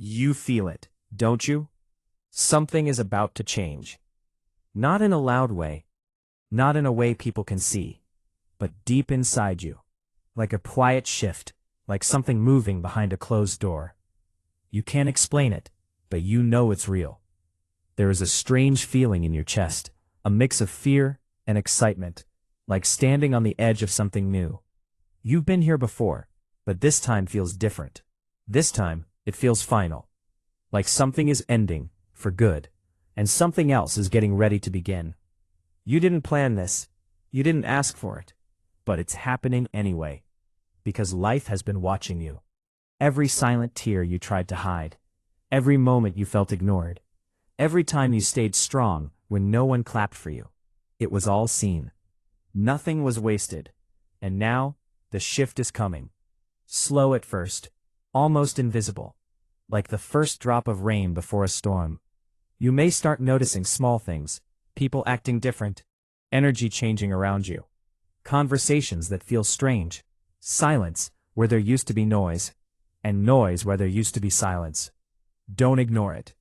You feel it, don't you? Something is about to change. Not in a loud way, not in a way people can see, but deep inside you, like a quiet shift, like something moving behind a closed door. You can't explain it, but you know it's real. There is a strange feeling in your chest, a mix of fear and excitement, like standing on the edge of something new. You've been here before, but this time feels different. This time, it feels final. Like something is ending, for good, and something else is getting ready to begin. You didn't plan this, you didn't ask for it, but it's happening anyway. Because life has been watching you. Every silent tear you tried to hide, every moment you felt ignored, every time you stayed strong when no one clapped for you. It was all seen. Nothing was wasted. And now, the shift is coming. Slow at first, almost invisible, like the first drop of rain before a storm. You may start noticing small things, people acting different, energy changing around you, conversations that feel strange, silence where there used to be noise, and noise where there used to be silence. Don't ignore it.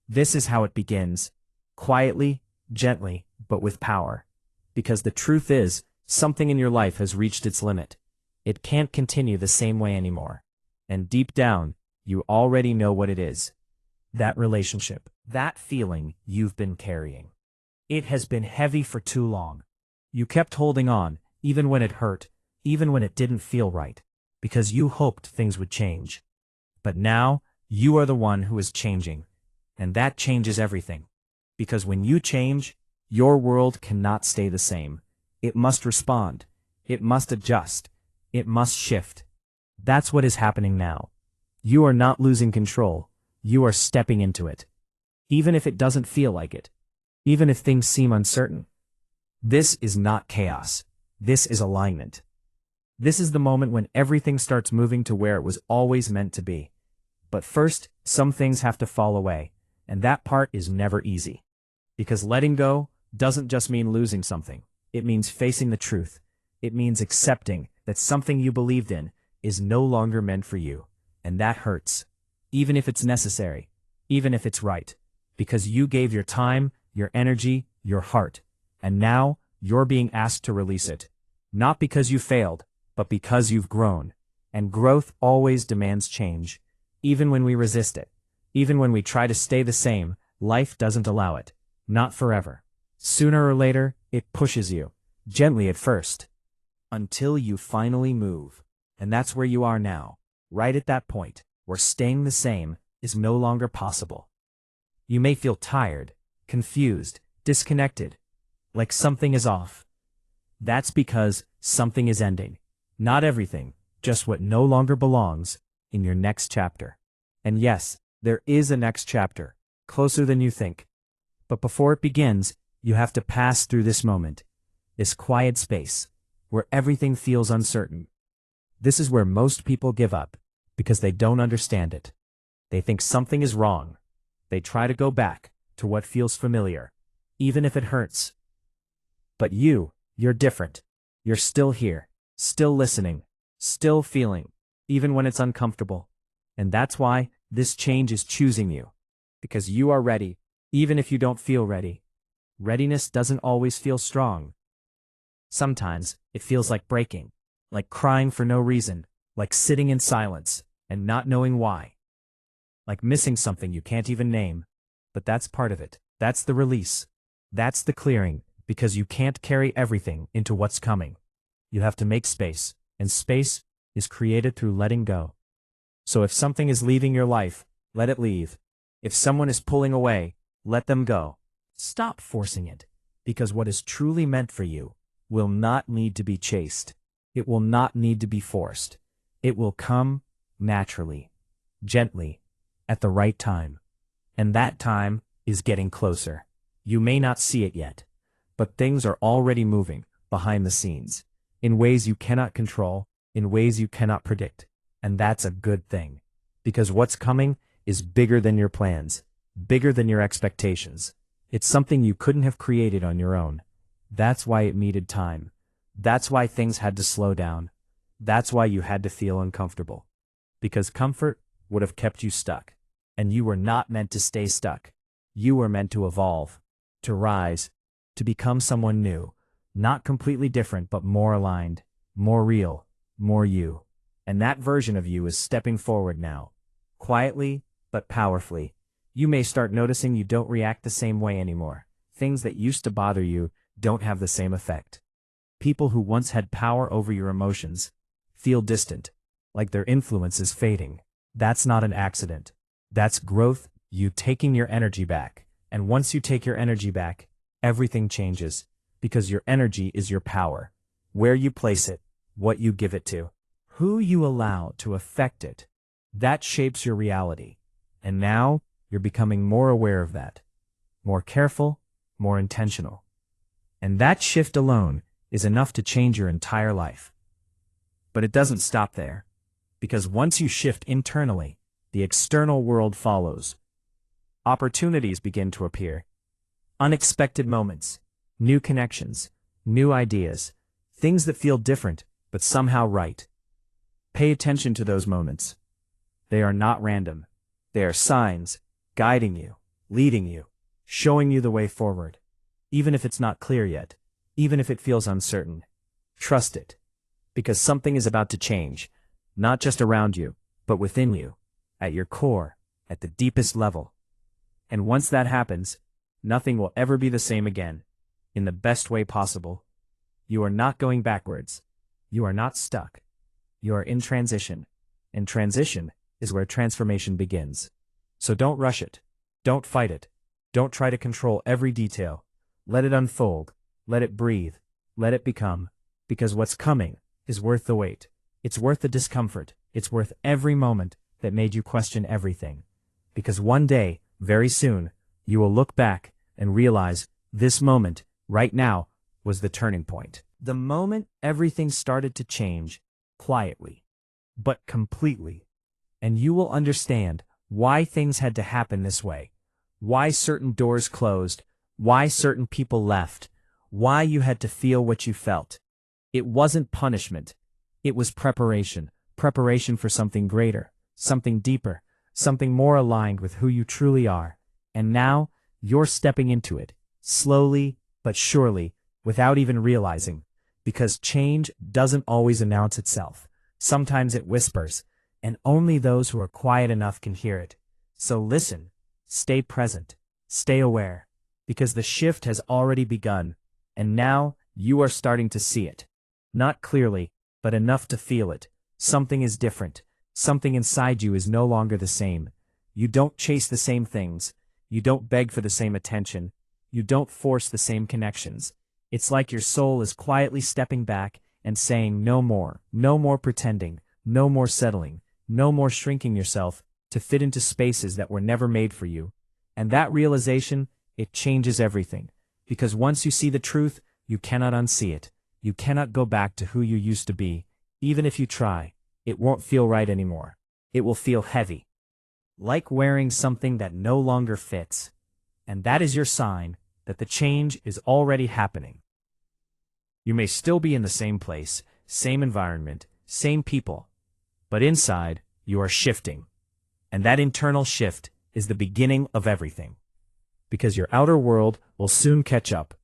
This is how it begins. Quietly, gently, but with power. Because the truth is, something in your life has reached its limit. It can't continue the same way anymore. And deep down, you already know what it is. That relationship, that feeling you've been carrying. It has been heavy for too long. You kept holding on, even when it hurt, even when it didn't feel right, because you hoped things would change. But now, you are the one who is changing, and that changes everything. Because when you change, your world cannot stay the same. It must respond. It must adjust. It must shift. That's what is happening now. You are not losing control. You are stepping into it. Even if it doesn't feel like it. Even if things seem uncertain. This is not chaos. This is alignment. This is the moment when everything starts moving to where it was always meant to be. But first, some things have to fall away, and that part is never easy. Because letting go doesn't just mean losing something. It means facing the truth. It means accepting that something you believed in is no longer meant for you. And that hurts. Even if it's necessary. Even if it's right. Because you gave your time, your energy, your heart. And now, you're being asked to release it. Not because you failed, but because you've grown. And growth always demands change. Even when we resist it. Even when we try to stay the same, life doesn't allow it. Not forever. Sooner or later, it pushes you. Gently at first. Until you finally move. And that's where you are now. Right at that point, where staying the same is no longer possible. You may feel tired, confused, disconnected. Like something is off. That's because something is ending. Not everything, just what no longer belongs in your next chapter. And yes, there is a next chapter, closer than you think. But before it begins, you have to pass through this moment, this quiet space, where everything feels uncertain. This is where most people give up, because they don't understand it. They think something is wrong. They try to go back to what feels familiar, even if it hurts. But you're different. You're still here, still listening, still feeling, even when it's uncomfortable. And that's why this change is choosing you. Because you are ready, even if you don't feel ready. Readiness doesn't always feel strong. Sometimes, it feels like breaking, like crying for no reason, like sitting in silence, and not knowing why. Like missing something you can't even name. But that's part of it. That's the release. That's the clearing, because you can't carry everything into what's coming. You have to make space, and space is created through letting go. So if something is leaving your life, let it leave. If someone is pulling away, let them go. Stop forcing it, because what is truly meant for you will not need to be chased. It will not need to be forced. It will come naturally, gently, at the right time. And that time is getting closer. You may not see it yet, but things are already moving behind the scenes, in ways you cannot control, in ways you cannot predict. And that's a good thing, because what's coming is bigger than your plans, bigger than your expectations. It's something you couldn't have created on your own. That's why it needed time. That's why things had to slow down. That's why you had to feel uncomfortable. Because comfort would have kept you stuck. And you were not meant to stay stuck. You were meant to evolve, to rise, to become someone new, not completely different but more aligned, more real, more you. And that version of you is stepping forward now, quietly but powerfully. You may start noticing you don't react the same way anymore. Things that used to bother you don't have the same effect. People who once had power over your emotions feel distant, like their influence is fading. That's not an accident. That's growth, you taking your energy back. And once you take your energy back, everything changes, because your energy is your power. Where you place it, what you give it to, who you allow to affect it, that shapes your reality. And now, you're becoming more aware of that, more careful, more intentional. And that shift alone is enough to change your entire life. But it doesn't stop there, because once you shift internally, the external world follows. Opportunities begin to appear. Unexpected moments, new connections, new ideas, things that feel different, but somehow right. Pay attention to those moments. They are not random. They are signs, guiding you, leading you, showing you the way forward. Even if it's not clear yet, even if it feels uncertain, trust it. Because something is about to change, not just around you, but within you, at your core, at the deepest level. And once that happens, nothing will ever be the same again, in the best way possible. You are not going backwards. You are not stuck. You are in transition. And transition is where transformation begins. So don't rush it. Don't fight it. Don't try to control every detail. Let it unfold. Let it breathe. Let it become. Because what's coming is worth the wait. It's worth the discomfort. It's worth every moment that made you question everything. Because one day, very soon, you will look back and realize this moment, right now, was the turning point. The moment everything started to change, quietly, but completely. And you will understand why things had to happen this way, why certain doors closed, why certain people left, why you had to feel what you felt. It wasn't punishment. It was preparation, preparation for something greater, something deeper, something more aligned with who you truly are. And now, you're stepping into it, slowly but surely, without even realizing, because change doesn't always announce itself. Sometimes it whispers, and only those who are quiet enough can hear it. So listen, stay present, stay aware, because the shift has already begun, and now you are starting to see it. Not clearly, but enough to feel it. Something is different. Something inside you is no longer the same. You don't chase the same things. You don't beg for the same attention. You don't force the same connections. It's like your soul is quietly stepping back and saying no more pretending, no more settling, no more shrinking yourself to fit into spaces that were never made for you. And that realization, it changes everything. Because once you see the truth, you cannot unsee it. You cannot go back to who you used to be. Even if you try, it won't feel right anymore. It will feel heavy. Like wearing something that no longer fits. And that is your sign that the change is already happening. You may still be in the same place, same environment, same people, but inside, you are shifting. And that internal shift is the beginning of everything. Because your outer world will soon catch up.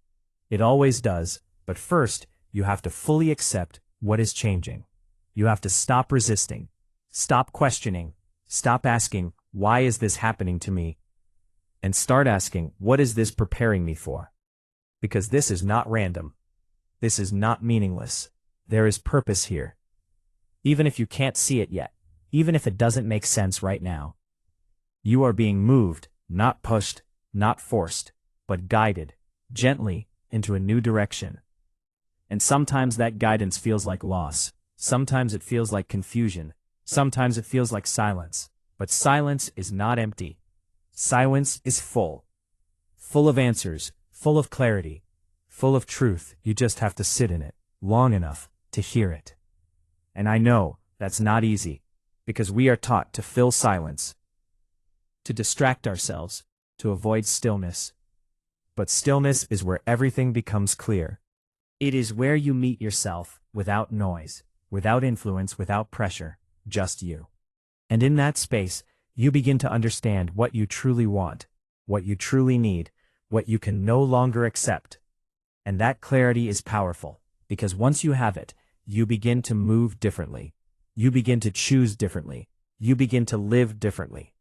It always does, but first, you have to fully accept what is changing. You have to stop resisting, stop questioning, stop asking, why is this happening to me? And start asking, what is this preparing me for? Because this is not random. This is not meaningless. There is purpose here. Even if you can't see it yet, even if it doesn't make sense right now. You are being moved, not pushed, not forced, but guided, gently, into a new direction. And sometimes that guidance feels like loss. Sometimes it feels like confusion. Sometimes it feels like silence. But silence is not empty. Silence is full. Full of answers, full of clarity, full of truth. You just have to sit in it long enough to hear it. And I know that's not easy, because we are taught to fill silence, to distract ourselves, to avoid stillness. But stillness is where everything becomes clear. It is where you meet yourself, without noise, without influence, without pressure, just you. And in that space, You begin to understand what you truly want, what you truly need, what you can no longer accept. And that clarity is powerful, because once you have it, you begin to move differently. You begin to choose differently. You begin to live differently.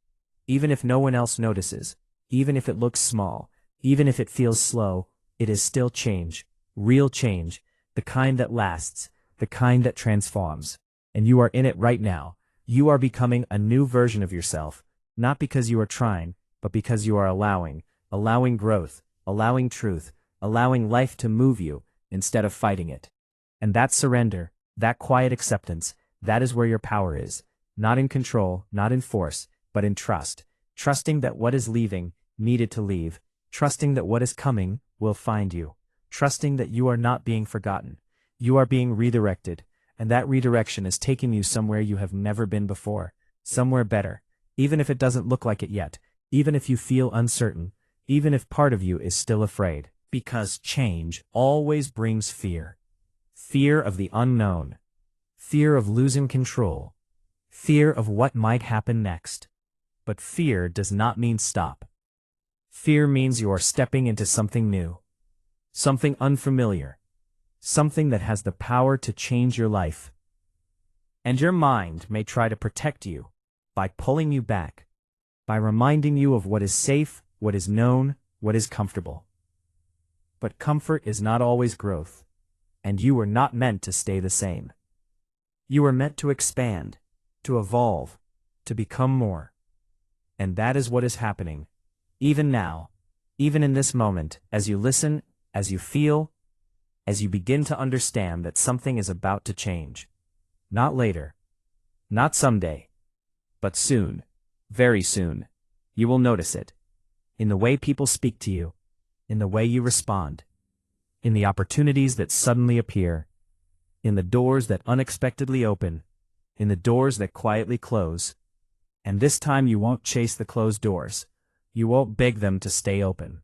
Even if no one else notices, even if it looks small, even if it feels slow, it is still change, real change, the kind that lasts, the kind that transforms. And you are in it right now. You are becoming a new version of yourself, not because you are trying, but because you are allowing growth, allowing truth, allowing life to move you instead of fighting it. And that surrender, that quiet acceptance, that is where your power is. Not in control, not in force, but in trust. Trusting that what is leaving needed to leave. Trusting that what is coming will find you. Trusting that you are not being forgotten. You are being redirected, and that redirection is taking you somewhere you have never been before. Somewhere better. Even if it doesn't look like it yet. Even if you feel uncertain. Even if part of you is still afraid. Because change always brings fear. Fear of the unknown. Fear of losing control. Fear of what might happen next. But fear does not mean stop. Fear means you are stepping into something new. Something unfamiliar. Something that has the power to change your life. And your mind may try to protect you by pulling you back, by reminding you of what is safe, what is known, what is comfortable. But comfort is not always growth, and you were not meant to stay the same. You were meant to expand, to evolve, to become more. And that is what is happening, even now, even in this moment, as you listen, as you feel, as you begin to understand that something is about to change. Not later, not someday, but soon, very soon, you will notice it. In the way people speak to you, in the way you respond, in the opportunities that suddenly appear, in the doors that unexpectedly open, in the doors that quietly close. And this time you won't chase the closed doors. You won't beg them to stay open.